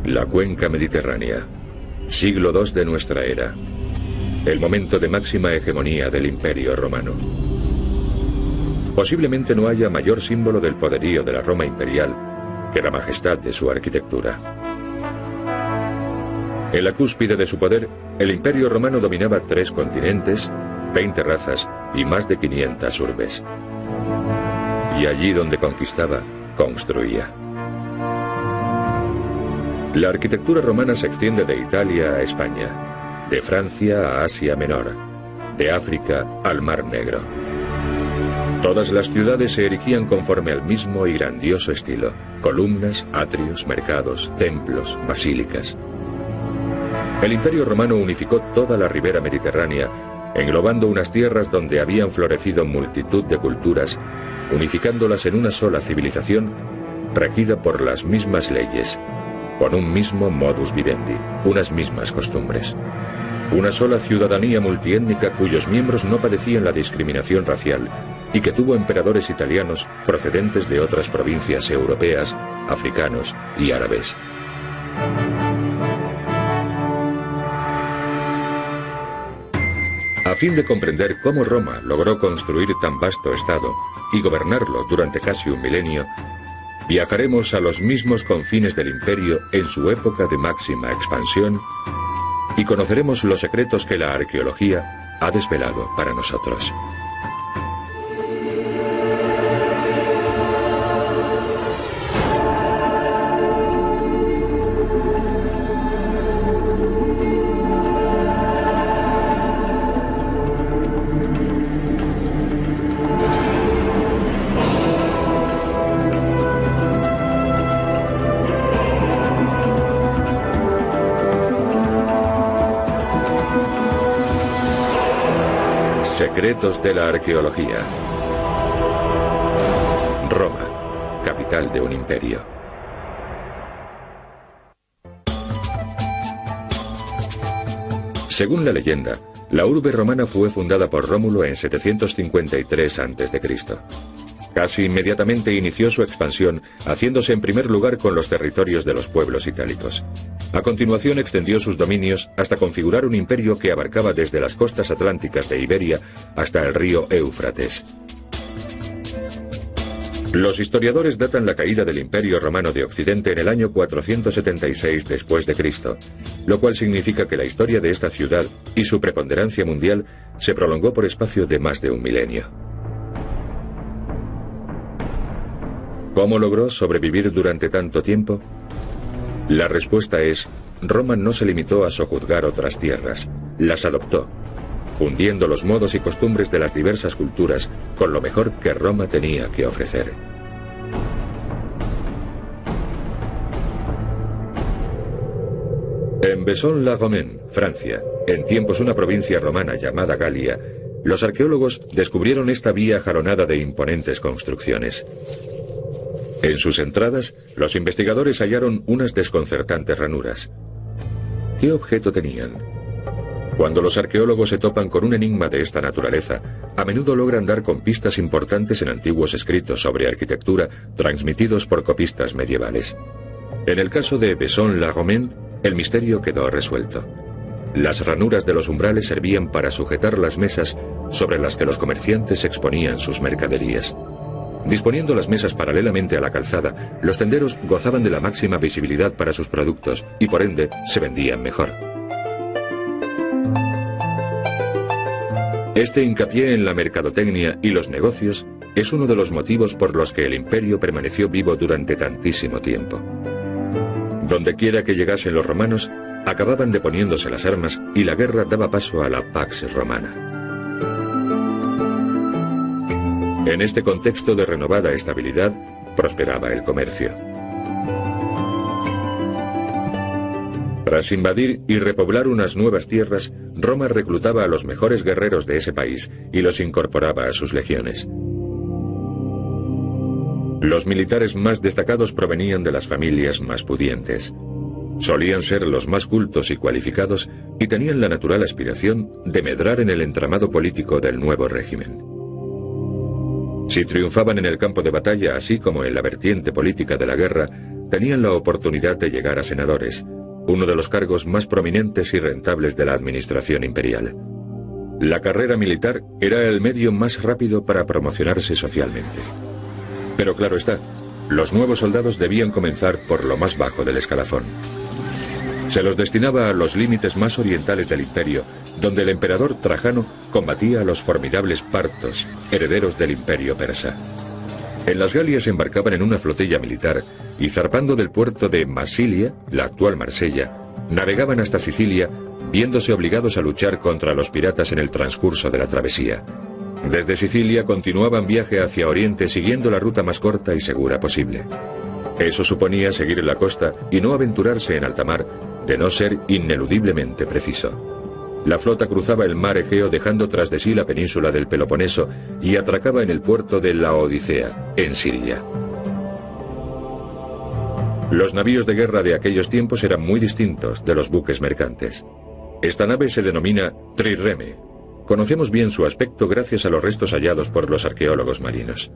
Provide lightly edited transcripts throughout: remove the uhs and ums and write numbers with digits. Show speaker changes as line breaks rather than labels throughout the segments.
La cuenca mediterránea. Siglo II de nuestra era. El momento de máxima hegemonía del Imperio Romano. Posiblemente no haya mayor símbolo del poderío de la Roma imperial que la majestad de su arquitectura. En la cúspide de su poder, el Imperio Romano dominaba 3 continentes, 20 razas y más de 500 urbes. Y allí donde conquistaba, construía. La arquitectura romana se extiende de Italia a España, de Francia a Asia Menor, de África al Mar Negro. Todas las ciudades se erigían conforme al mismo y grandioso estilo: columnas, atrios, mercados, templos, basílicas. El Imperio Romano unificó toda la ribera mediterránea, englobando unas tierras donde habían florecido multitud de culturas, unificándolas en una sola civilización, regida por las mismas leyes, con un mismo modus vivendi, unas mismas costumbres. Una sola ciudadanía multiétnica cuyos miembros no padecían la discriminación racial y que tuvo emperadores italianos procedentes de otras provincias europeas, africanos y árabes. A fin de comprender cómo Roma logró construir tan vasto estado y gobernarlo durante casi un milenio, viajaremos a los mismos confines del imperio en su época de máxima expansión y conoceremos los secretos que la arqueología ha desvelado para nosotros. Secretos de la arqueología. Roma, capital de un imperio. Según la leyenda, la urbe romana fue fundada por Rómulo en 753 a.C. Casi inmediatamente inició su expansión, haciéndose en primer lugar con los territorios de los pueblos itálicos. A continuación extendió sus dominios hasta configurar un imperio que abarcaba desde las costas atlánticas de Iberia hasta el río Éufrates. Los historiadores datan la caída del Imperio Romano de Occidente en el año 476 después de Cristo, lo cual significa que la historia de esta ciudad y su preponderancia mundial se prolongó por espacio de más de un milenio. ¿Cómo logró sobrevivir durante tanto tiempo? La respuesta es: Roma no se limitó a sojuzgar otras tierras, las adoptó, fundiendo los modos y costumbres de las diversas culturas con lo mejor que Roma tenía que ofrecer. En Vaison-la-Romaine, Francia, en tiempos una provincia romana llamada Galia, los arqueólogos descubrieron esta vía jalonada de imponentes construcciones. En sus entradas, los investigadores hallaron unas desconcertantes ranuras. ¿Qué objeto tenían? Cuando los arqueólogos se topan con un enigma de esta naturaleza, a menudo logran dar con pistas importantes en antiguos escritos sobre arquitectura transmitidos por copistas medievales. En el caso de Vaison-la-Romaine, el misterio quedó resuelto. Las ranuras de los umbrales servían para sujetar las mesas sobre las que los comerciantes exponían sus mercaderías. Disponiendo las mesas paralelamente a la calzada, los tenderos gozaban de la máxima visibilidad para sus productos y por ende se vendían mejor. Este hincapié en la mercadotecnia y los negocios es uno de los motivos por los que el imperio permaneció vivo durante tantísimo tiempo. Dondequiera que llegasen los romanos, acababan deponiéndose las armas y la guerra daba paso a la Pax Romana. En este contexto de renovada estabilidad, prosperaba el comercio. Tras invadir y repoblar unas nuevas tierras, Roma reclutaba a los mejores guerreros de ese país y los incorporaba a sus legiones. Los militares más destacados provenían de las familias más pudientes. Solían ser los más cultos y cualificados y tenían la natural aspiración de medrar en el entramado político del nuevo régimen. Si triunfaban en el campo de batalla, así como en la vertiente política de la guerra, tenían la oportunidad de llegar a senadores, uno de los cargos más prominentes y rentables de la administración imperial. La carrera militar era el medio más rápido para promocionarse socialmente. Pero claro está, los nuevos soldados debían comenzar por lo más bajo del escalafón. Se los destinaba a los límites más orientales del imperio, donde el emperador Trajano combatía a los formidables partos, herederos del imperio persa. En las Galias embarcaban en una flotilla militar y zarpando del puerto de Masilia, la actual Marsella, navegaban hasta Sicilia, viéndose obligados a luchar contra los piratas en el transcurso de la travesía. Desde Sicilia continuaban viaje hacia Oriente siguiendo la ruta más corta y segura posible. Eso suponía seguir la costa y no aventurarse en alta mar, de no ser ineludiblemente preciso. La flota cruzaba el mar Egeo dejando tras de sí la península del Peloponeso y atracaba en el puerto de Laodicea, en Siria. Los navíos de guerra de aquellos tiempos eran muy distintos de los buques mercantes. Esta nave se denomina trireme. Conocemos bien su aspecto gracias a los restos hallados por los arqueólogos marinos.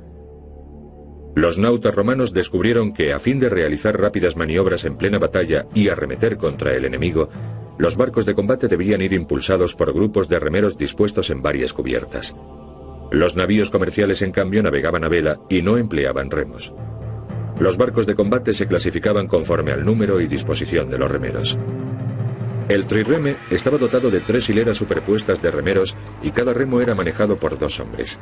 Los nautas romanos descubrieron que, a fin de realizar rápidas maniobras en plena batalla y arremeter contra el enemigo, los barcos de combate debían ir impulsados por grupos de remeros dispuestos en varias cubiertas. Los navíos comerciales, en cambio, navegaban a vela y no empleaban remos. Los barcos de combate se clasificaban conforme al número y disposición de los remeros. El trireme estaba dotado de 3 hileras superpuestas de remeros y cada remo era manejado por 2 hombres.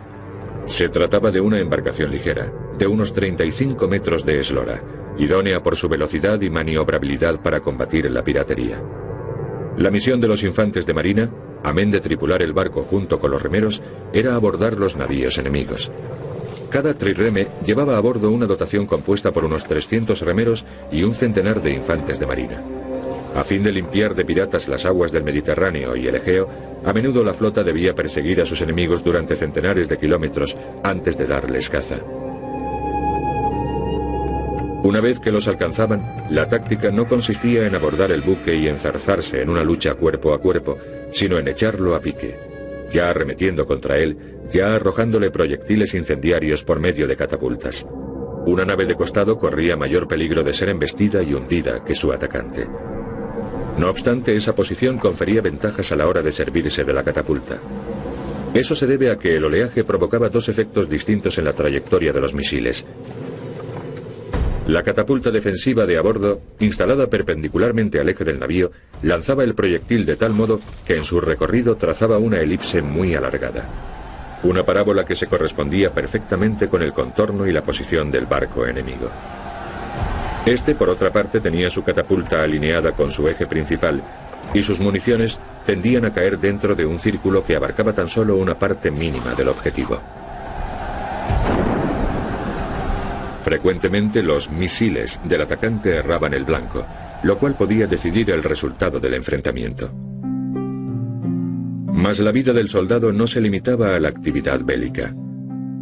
Se trataba de una embarcación ligera, de unos 35 metros de eslora, idónea por su velocidad y maniobrabilidad para combatir la piratería. La misión de los infantes de marina, amén de tripular el barco junto con los remeros, era abordar los navíos enemigos. Cada trireme llevaba a bordo una dotación compuesta por unos 300 remeros y un centenar de infantes de marina. A fin de limpiar de piratas las aguas del Mediterráneo y el Egeo, a menudo la flota debía perseguir a sus enemigos durante centenares de kilómetros antes de darles caza. Una vez que los alcanzaban, la táctica no consistía en abordar el buque y enzarzarse en una lucha cuerpo a cuerpo, sino en echarlo a pique, ya arremetiendo contra él, ya arrojándole proyectiles incendiarios por medio de catapultas. Una nave de costado corría mayor peligro de ser embestida y hundida que su atacante. No obstante, esa posición confería ventajas a la hora de servirse de la catapulta. Eso se debe a que el oleaje provocaba 2 efectos distintos en la trayectoria de los misiles. La catapulta defensiva de a bordo, instalada perpendicularmente al eje del navío, lanzaba el proyectil de tal modo que en su recorrido trazaba una elipse muy alargada. Una parábola que se correspondía perfectamente con el contorno y la posición del barco enemigo. Este, por otra parte, tenía su catapulta alineada con su eje principal y sus municiones tendían a caer dentro de un círculo que abarcaba tan solo una parte mínima del objetivo. Frecuentemente los misiles del atacante erraban el blanco, lo cual podía decidir el resultado del enfrentamiento. Mas la vida del soldado no se limitaba a la actividad bélica.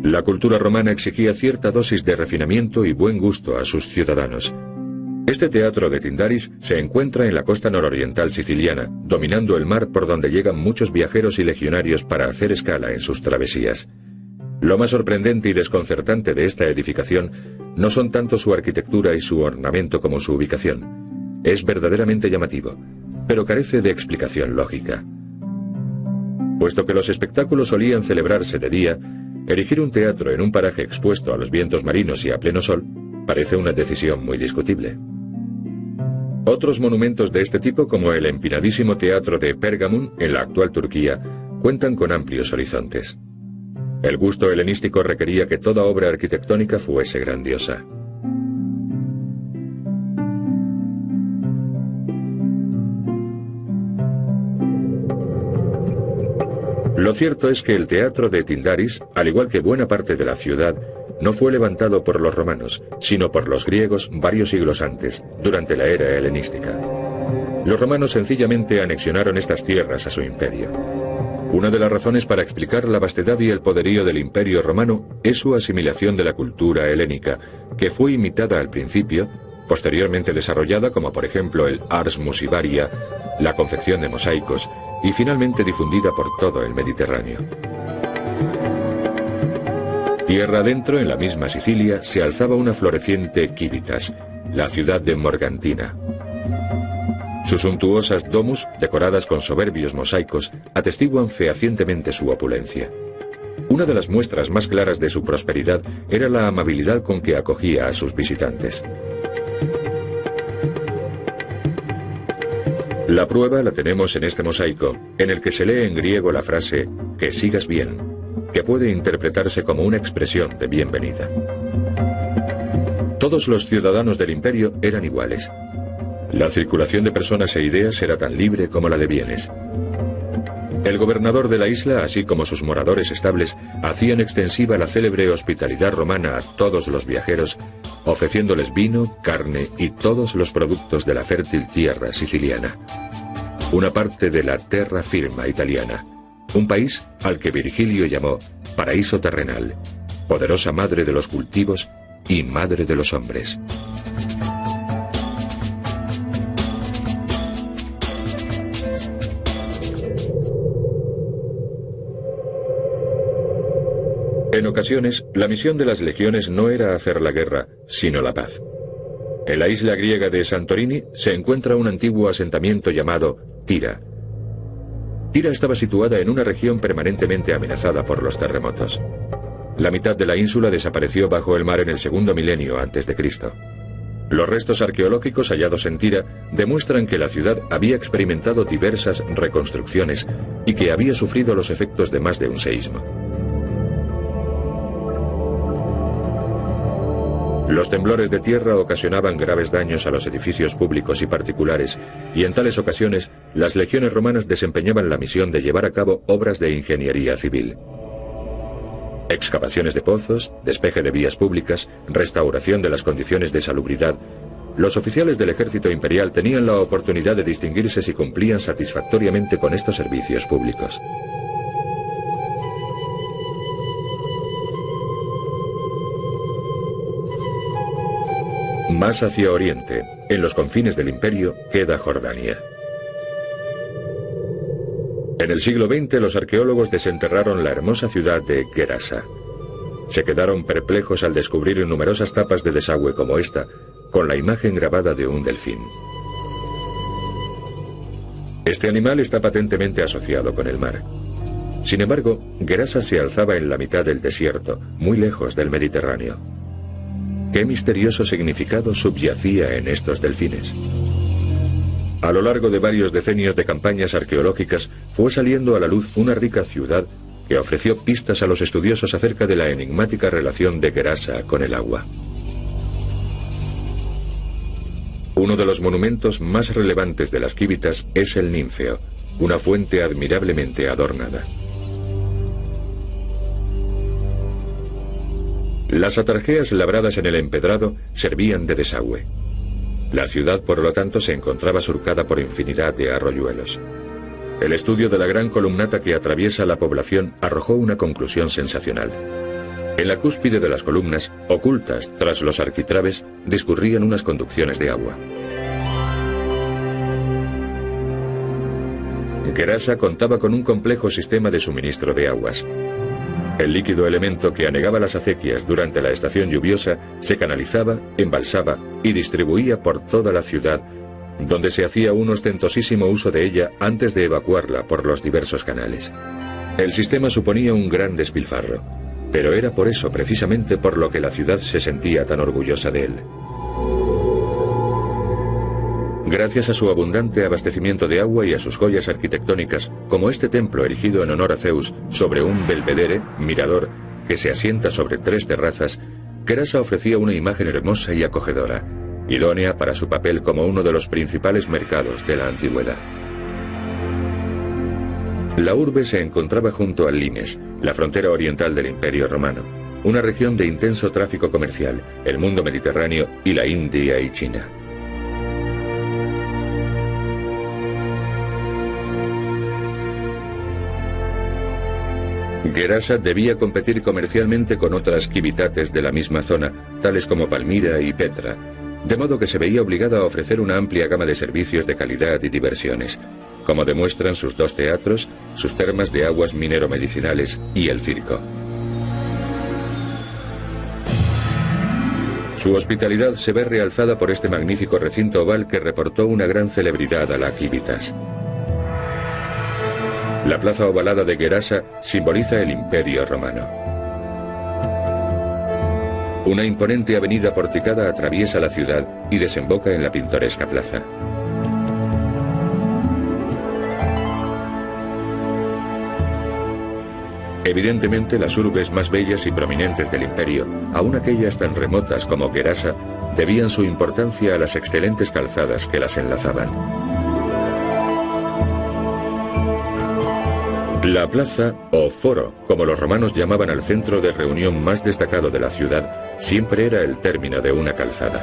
La cultura romana exigía cierta dosis de refinamiento y buen gusto a sus ciudadanos. Este teatro de Tyndaris se encuentra en la costa nororiental siciliana, dominando el mar por donde llegan muchos viajeros y legionarios para hacer escala en sus travesías. Lo más sorprendente y desconcertante de esta edificación no son tanto su arquitectura y su ornamento como su ubicación. Es verdaderamente llamativo, pero carece de explicación lógica. Puesto que los espectáculos solían celebrarse de día, erigir un teatro en un paraje expuesto a los vientos marinos y a pleno sol parece una decisión muy discutible. Otros monumentos de este tipo, como el empinadísimo teatro de Pérgamon en la actual Turquía, cuentan con amplios horizontes. El gusto helenístico requería que toda obra arquitectónica fuese grandiosa. Lo cierto es que el teatro de Tyndaris, al igual que buena parte de la ciudad, no fue levantado por los romanos, sino por los griegos varios siglos antes, durante la era helenística. Los romanos sencillamente anexionaron estas tierras a su imperio. Una de las razones para explicar la vastedad y el poderío del imperio romano es su asimilación de la cultura helénica, que fue imitada al principio, posteriormente desarrollada como por ejemplo el ars musivaria, la confección de mosaicos, y finalmente difundida por todo el Mediterráneo. Tierra adentro, en la misma Sicilia, se alzaba una floreciente Civitas, la ciudad de Morgantina. Sus suntuosas domus, decoradas con soberbios mosaicos, atestiguan fehacientemente su opulencia. Una de las muestras más claras de su prosperidad era la amabilidad con que acogía a sus visitantes. La prueba la tenemos en este mosaico, en el que se lee en griego la frase «que sigas bien», que puede interpretarse como una expresión de bienvenida. Todos los ciudadanos del imperio eran iguales. La circulación de personas e ideas era tan libre como la de bienes. El gobernador de la isla, así como sus moradores estables, hacían extensiva la célebre hospitalidad romana a todos los viajeros, ofreciéndoles vino, carne y todos los productos de la fértil tierra siciliana. Una parte de la terra firma italiana, un país al que Virgilio llamó paraíso terrenal, poderosa madre de los cultivos y madre de los hombres. En ocasiones, la misión de las legiones no era hacer la guerra, sino la paz. En la isla griega de Santorini se encuentra un antiguo asentamiento llamado Tira. Tira estaba situada en una región permanentemente amenazada por los terremotos. La mitad de la ínsula desapareció bajo el mar en el segundo milenio a.C. Los restos arqueológicos hallados en Tira demuestran que la ciudad había experimentado diversas reconstrucciones y que había sufrido los efectos de más de un seísmo. Los temblores de tierra ocasionaban graves daños a los edificios públicos y particulares, y en tales ocasiones las legiones romanas desempeñaban la misión de llevar a cabo obras de ingeniería civil. Excavaciones de pozos, despeje de vías públicas, restauración de las condiciones de salubridad. Los oficiales del ejército imperial tenían la oportunidad de distinguirse si cumplían satisfactoriamente con estos servicios públicos. Más hacia oriente, en los confines del imperio, queda Jordania. En el siglo XX los arqueólogos desenterraron la hermosa ciudad de Gerasa. Se quedaron perplejos al descubrir numerosas tapas de desagüe como esta, con la imagen grabada de un delfín. Este animal está patentemente asociado con el mar. Sin embargo, Gerasa se alzaba en la mitad del desierto, muy lejos del Mediterráneo. ¿Qué misterioso significado subyacía en estos delfines? A lo largo de varios decenios de campañas arqueológicas fue saliendo a la luz una rica ciudad que ofreció pistas a los estudiosos acerca de la enigmática relación de Gerasa con el agua. Uno de los monumentos más relevantes de las Quívitas es el Ninfeo, una fuente admirablemente adornada. Las atarjeas labradas en el empedrado servían de desagüe. La ciudad, por lo tanto, se encontraba surcada por infinidad de arroyuelos. El estudio de la gran columnata que atraviesa la población arrojó una conclusión sensacional. En la cúspide de las columnas, ocultas tras los arquitrabes, discurrían unas conducciones de agua. Gerasa contaba con un complejo sistema de suministro de aguas. El líquido elemento que anegaba las acequias durante la estación lluviosa se canalizaba, embalsaba y distribuía por toda la ciudad, donde se hacía un ostentosísimo uso de ella antes de evacuarla por los diversos canales. El sistema suponía un gran despilfarro, pero era por eso precisamente por lo que la ciudad se sentía tan orgullosa de él. Gracias a su abundante abastecimiento de agua y a sus joyas arquitectónicas, como este templo erigido en honor a Zeus sobre un belvedere, mirador, que se asienta sobre 3 terrazas, Gerasa ofrecía una imagen hermosa y acogedora, idónea para su papel como uno de los principales mercados de la antigüedad. La urbe se encontraba junto al Limes, la frontera oriental del Imperio Romano, una región de intenso tráfico comercial, el mundo mediterráneo y la India y China. Gerasa debía competir comercialmente con otras quivitates de la misma zona, tales como Palmira y Petra, de modo que se veía obligada a ofrecer una amplia gama de servicios de calidad y diversiones, como demuestran sus 2 teatros, sus termas de aguas minero-medicinales y el circo. Su hospitalidad se ve realzada por este magnífico recinto oval que reportó una gran celebridad a la Civitas. La plaza ovalada de Gerasa simboliza el Imperio Romano. Una imponente avenida porticada atraviesa la ciudad y desemboca en la pintoresca plaza. Evidentemente, las urbes más bellas y prominentes del imperio, aun aquellas tan remotas como Gerasa, debían su importancia a las excelentes calzadas que las enlazaban. La plaza, o foro, como los romanos llamaban al centro de reunión más destacado de la ciudad, siempre era el término de una calzada.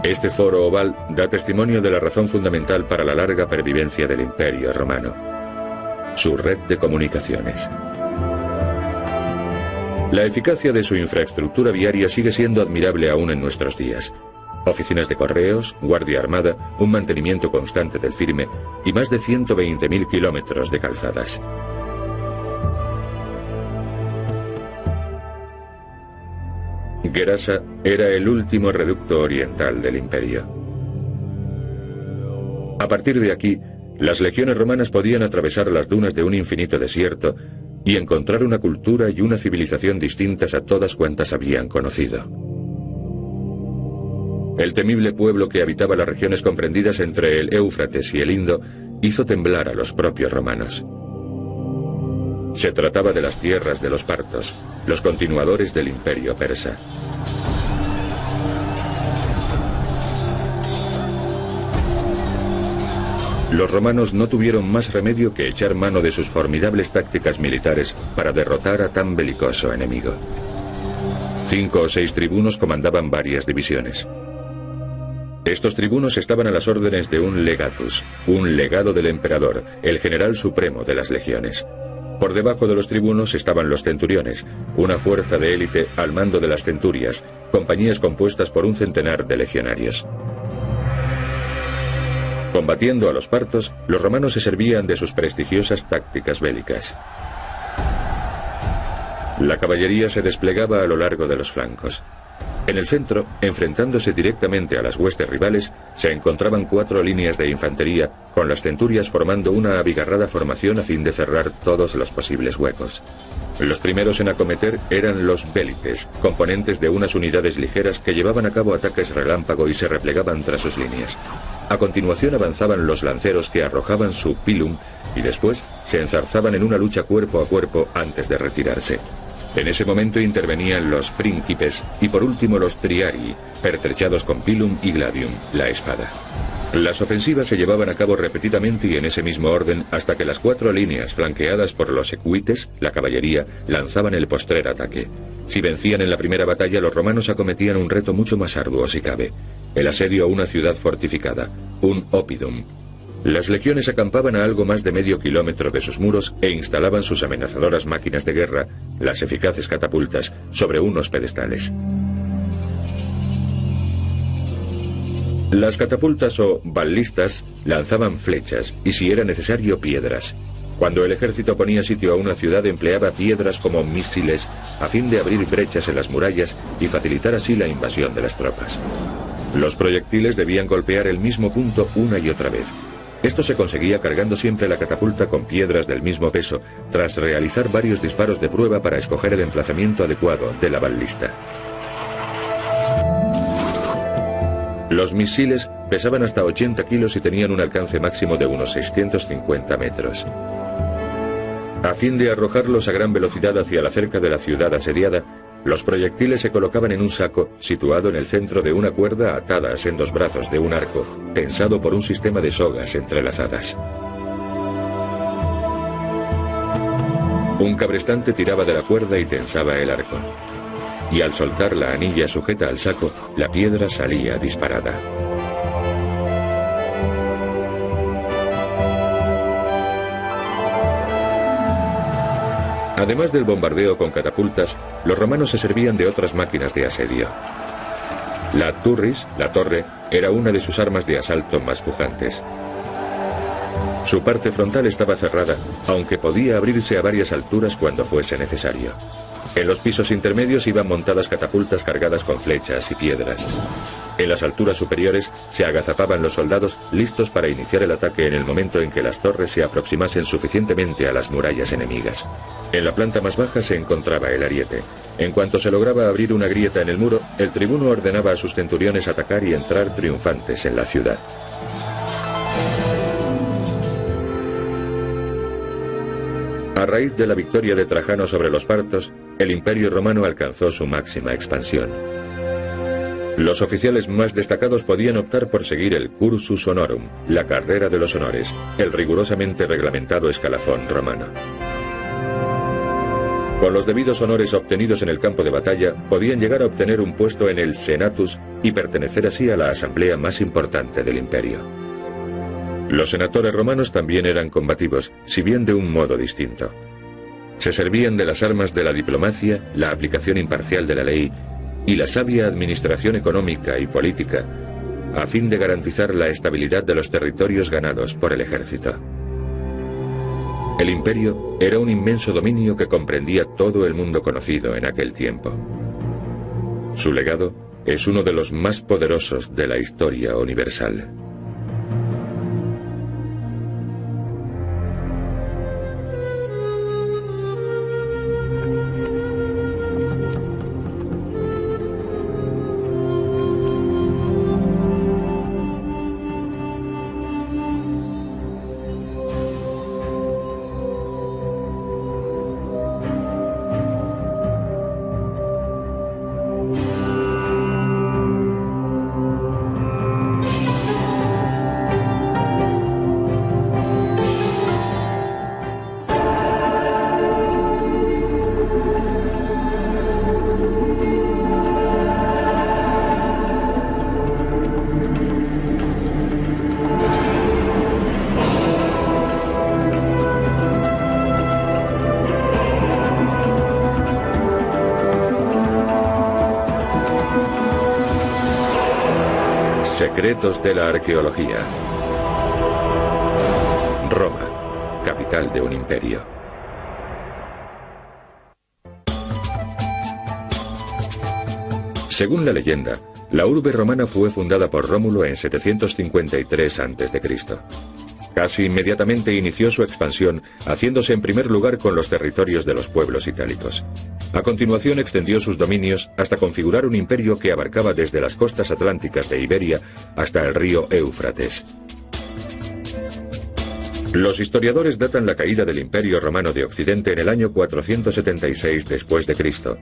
Este foro oval da testimonio de la razón fundamental para la larga pervivencia del Imperio Romano: su red de comunicaciones. La eficacia de su infraestructura viaria sigue siendo admirable aún en nuestros días. Oficinas de correos, guardia armada, un mantenimiento constante del firme y más de 120.000 kilómetros de calzadas. Gerasa era el último reducto oriental del imperio. A partir de aquí, las legiones romanas podían atravesar las dunas de un infinito desierto y encontrar una cultura y una civilización distintas a todas cuantas habían conocido. El temible pueblo que habitaba las regiones comprendidas entre el Éufrates y el Indo hizo temblar a los propios romanos. Se trataba de las tierras de los partos, los continuadores del imperio persa. Los romanos no tuvieron más remedio que echar mano de sus formidables tácticas militares para derrotar a tan belicoso enemigo. 5 o 6 tribunos comandaban varias divisiones. Estos tribunos estaban a las órdenes de un legatus, un legado del emperador, el general supremo de las legiones. Por debajo de los tribunos estaban los centuriones, una fuerza de élite al mando de las centurias, compañías compuestas por un centenar de legionarios. Combatiendo a los partos, los romanos se servían de sus prestigiosas tácticas bélicas. La caballería se desplegaba a lo largo de los flancos. En el centro, enfrentándose directamente a las huestes rivales, se encontraban 4 líneas de infantería, con las centurias formando una abigarrada formación a fin de cerrar todos los posibles huecos. Los primeros en acometer eran los vélites, componentes de unas unidades ligeras que llevaban a cabo ataques relámpago y se replegaban tras sus líneas. A continuación avanzaban los lanceros, que arrojaban su pilum y después se enzarzaban en una lucha cuerpo a cuerpo antes de retirarse. En ese momento intervenían los príncipes y por último los triarii, pertrechados con pilum y gladium, la espada. Las ofensivas se llevaban a cabo repetidamente y en ese mismo orden hasta que las 4 líneas flanqueadas por los equites, la caballería, lanzaban el postrer ataque. Si vencían en la primera batalla, los romanos acometían un reto mucho más arduo si cabe: el asedio a una ciudad fortificada, un oppidum. Las legiones acampaban a algo más de medio kilómetro de sus muros e instalaban sus amenazadoras máquinas de guerra, las eficaces catapultas, sobre unos pedestales. Las catapultas o ballistas lanzaban flechas y, si era necesario, piedras. Cuando el ejército ponía sitio a una ciudad, empleaba piedras como misiles a fin de abrir brechas en las murallas y facilitar así la invasión de las tropas. Los proyectiles debían golpear el mismo punto una y otra vez. Esto se conseguía cargando siempre la catapulta con piedras del mismo peso, tras realizar varios disparos de prueba para escoger el emplazamiento adecuado de la balista. Los misiles pesaban hasta 80 kilos y tenían un alcance máximo de unos 650 metros. A fin de arrojarlos a gran velocidad hacia la cerca de la ciudad asediada, los proyectiles se colocaban en un saco situado en el centro de una cuerda atada a sendos brazos de un arco, tensado por un sistema de sogas entrelazadas. Un cabrestante tiraba de la cuerda y tensaba el arco. Y al soltar la anilla sujeta al saco, la piedra salía disparada. Además del bombardeo con catapultas, los romanos se servían de otras máquinas de asedio. La turris, la torre, era una de sus armas de asalto más pujantes. Su parte frontal estaba cerrada, aunque podía abrirse a varias alturas cuando fuese necesario. En los pisos intermedios iban montadas catapultas cargadas con flechas y piedras. En las alturas superiores se agazapaban los soldados listos para iniciar el ataque en el momento en que las torres se aproximasen suficientemente a las murallas enemigas. En la planta más baja se encontraba el ariete. En cuanto se lograba abrir una grieta en el muro, el tribuno ordenaba a sus centuriones atacar y entrar triunfantes en la ciudad. A raíz de la victoria de Trajano sobre los partos, el Imperio Romano alcanzó su máxima expansión. Los oficiales más destacados podían optar por seguir el cursus honorum, la carrera de los honores, el rigurosamente reglamentado escalafón romano. Con los debidos honores obtenidos en el campo de batalla, podían llegar a obtener un puesto en el senatus y pertenecer así a la asamblea más importante del imperio. Los senadores romanos también eran combativos, si bien de un modo distinto. Se servían de las armas de la diplomacia, la aplicación imparcial de la ley y la sabia administración económica y política, a fin de garantizar la estabilidad de los territorios ganados por el ejército. El imperio era un inmenso dominio que comprendía todo el mundo conocido en aquel tiempo. Su legado es uno de los más poderosos de la historia universal. Secretos de la arqueología. Roma, capital de un imperio. Según la leyenda, la urbe romana fue fundada por Rómulo en 753 a.C. Casi inmediatamente inició su expansión, haciéndose en primer lugar con los territorios de los pueblos itálicos. A continuación extendió sus dominios hasta configurar un imperio que abarcaba desde las costas atlánticas de Iberia hasta el río Éufrates. Los historiadores datan la caída del Imperio Romano de Occidente en el año 476 después de Cristo,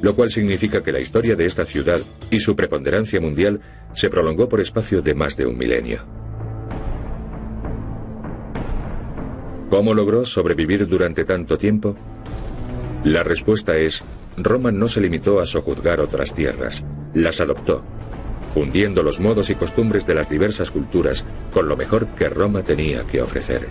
lo cual significa que la historia de esta ciudad y su preponderancia mundial se prolongó por espacio de más de un milenio. ¿Cómo logró sobrevivir durante tanto tiempo? La respuesta es: Roma no se limitó a sojuzgar otras tierras, las adoptó, fundiendo los modos y costumbres de las diversas culturas con lo mejor que Roma tenía que ofrecer.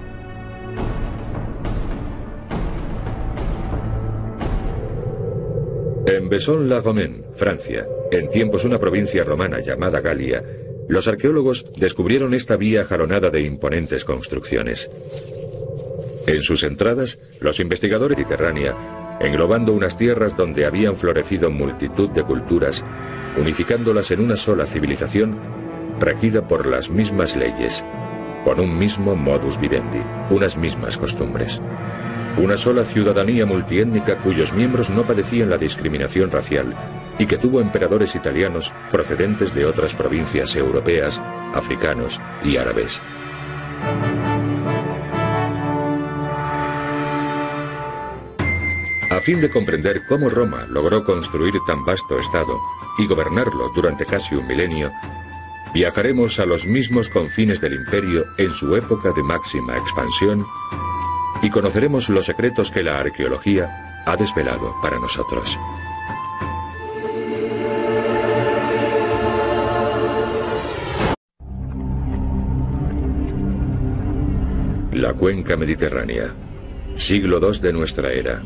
En Besson-la-Romaine, Francia, en tiempos una provincia romana llamada Galia, los arqueólogos descubrieron esta vía jalonada de imponentes construcciones. En sus entradas, los investigadores mediterránea, englobando unas tierras donde habían florecido multitud de culturas, unificándolas en una sola civilización, regida por las mismas leyes, con un mismo modus vivendi, unas mismas costumbres. Una sola ciudadanía multiétnica cuyos miembros no padecían la discriminación racial y que tuvo emperadores italianos procedentes de otras provincias europeas, africanos y árabes. A fin de comprender cómo Roma logró construir tan vasto estado y gobernarlo durante casi un milenio, viajaremos a los mismos confines del imperio en su época de máxima expansión y conoceremos los secretos que la arqueología ha desvelado para nosotros. La cuenca mediterránea, siglo II de nuestra era.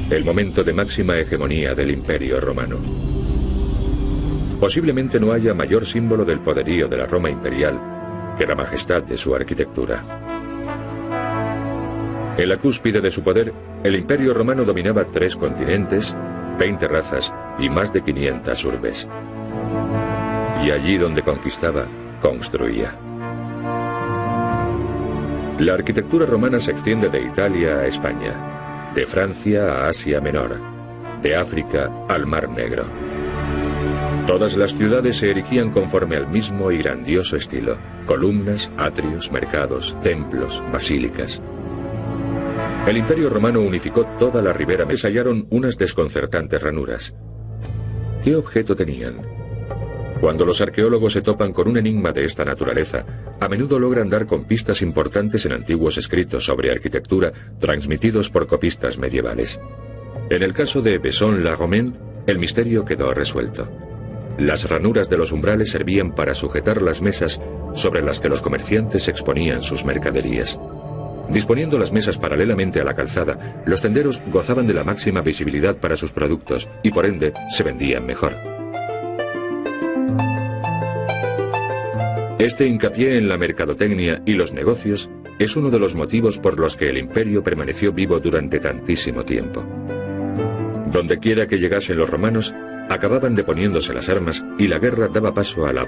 El momento de máxima hegemonía del Imperio Romano. Posiblemente no haya mayor símbolo del poderío de la Roma imperial que la majestad de su arquitectura. En la cúspide de su poder, el Imperio Romano dominaba 3 continentes, 20 razas y más de 500 urbes. Y allí donde conquistaba, construía. La arquitectura romana se extiende de Italia a España, de Francia a Asia Menor, de África al Mar Negro. Todas las ciudades se erigían conforme al mismo y grandioso estilo: columnas, atrios, mercados, templos, basílicas. El Imperio Romano unificó toda la ribera media. Hallaron unas desconcertantes ranuras. ¿Qué objeto tenían? Cuando los arqueólogos se topan con un enigma de esta naturaleza, a menudo logran dar con pistas importantes en antiguos escritos sobre arquitectura transmitidos por copistas medievales. En el caso de Besson-la-Romaine, el misterio quedó resuelto. Las ranuras de los umbrales servían para sujetar las mesas sobre las que los comerciantes exponían sus mercaderías. Disponiendo las mesas paralelamente a la calzada, los tenderos gozaban de la máxima visibilidad para sus productos y por ende se vendían mejor. Este hincapié en la mercadotecnia y los negocios es uno de los motivos por los que el imperio permaneció vivo durante tantísimo tiempo. Donde quiera que llegasen los romanos, acababan deponiéndose las armas y la guerra daba paso a la